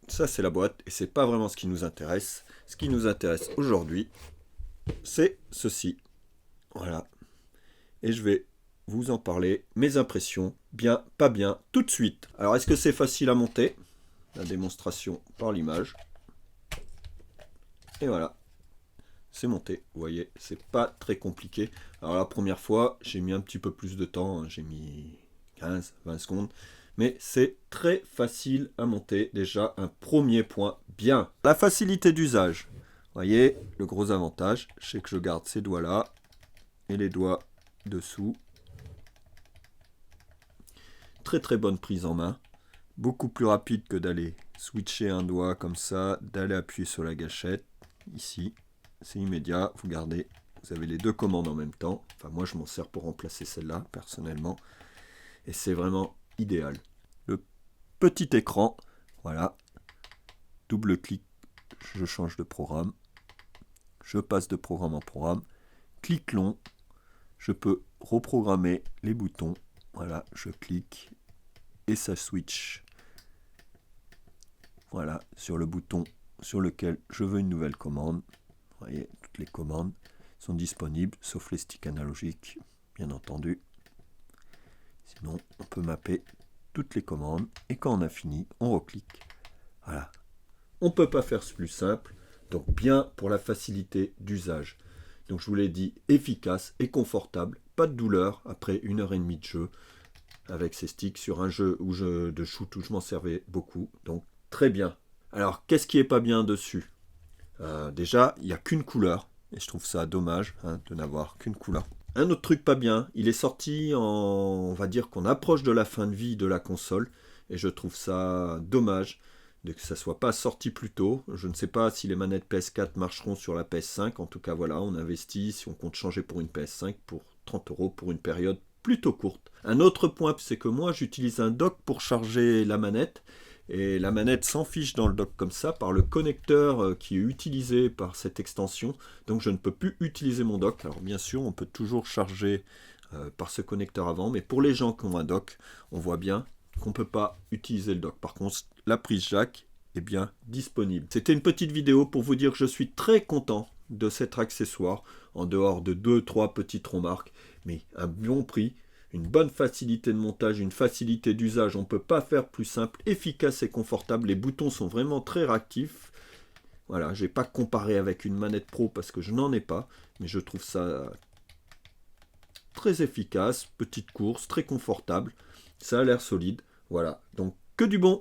Ça, c'est la boîte et c'est pas vraiment ce qui nous intéresse. Ce qui nous intéresse aujourd'hui, c'est ceci. Voilà. Et je vais vous en parler, mes impressions, bien, pas bien, tout de suite. Alors, est-ce que c'est facile à monter? La démonstration par l'image. Et voilà, c'est monté. Vous voyez, c'est pas très compliqué. Alors, la première fois, j'ai mis un petit peu plus de temps. J'ai mis 15, 20 secondes. Mais c'est très facile à monter. Déjà, un premier point bien. La facilité d'usage. Vous voyez, le gros avantage, c'est que je garde ces doigts-là et les doigts dessous. Très très bonne prise en main. Beaucoup plus rapide que d'aller switcher un doigt comme ça, d'aller appuyer sur la gâchette. Ici, c'est immédiat. Vous gardez, vous avez les deux commandes en même temps. Enfin, moi, je m'en sers pour remplacer celle-là, personnellement. Et c'est vraiment idéal. Le petit écran, voilà. Double clic, je change de programme. Je passe de programme en programme. Clic long, je peux reprogrammer les boutons. Voilà, je clique et ça switch. Voilà, sur le bouton sur lequel je veux une nouvelle commande. Vous voyez, toutes les commandes sont disponibles, sauf les sticks analogiques, bien entendu. Sinon, on peut mapper toutes les commandes. Et quand on a fini, on reclique. Voilà. On ne peut pas faire plus simple. Donc, bien pour la facilité d'usage. Donc, je vous l'ai dit, efficace et confortable. Pas de douleur après 1h30 de jeu avec ces sticks sur un jeu de shoot où je m'en servais beaucoup. Donc, très bien. Alors, qu'est-ce qui est pas bien dessus? Déjà, il n'y a qu'une couleur. Et je trouve ça dommage de n'avoir qu'une couleur. Un autre truc pas bien, il est sorti on va dire qu'on approche de la fin de vie de la console. Et je trouve ça dommage de que ça soit pas sorti plus tôt. Je ne sais pas si les manettes PS4 marcheront sur la PS5. En tout cas, voilà, on investit, si on compte changer pour une PS5, pour 30 € pour une période plutôt courte. Un autre point, c'est que moi, j'utilise un dock pour charger la manette. Et la manette s'enfiche dans le dock comme ça par le connecteur qui est utilisé par cette extension. Donc je ne peux plus utiliser mon dock. Alors bien sûr, on peut toujours charger par ce connecteur avant. Mais pour les gens qui ont un dock, on voit bien qu'on ne peut pas utiliser le dock. Par contre, la prise jack est bien disponible. C'était une petite vidéo pour vous dire que je suis très content de cet accessoire. En dehors de 2-3 petites remarques. Mais un bon prix. Une bonne facilité de montage, une facilité d'usage, on ne peut pas faire plus simple, efficace et confortable. Les boutons sont vraiment très réactifs. Voilà, je n'ai pas comparé avec une manette pro parce que je n'en ai pas, mais je trouve ça très efficace, petite course, très confortable. Ça a l'air solide. Voilà, donc que du bon.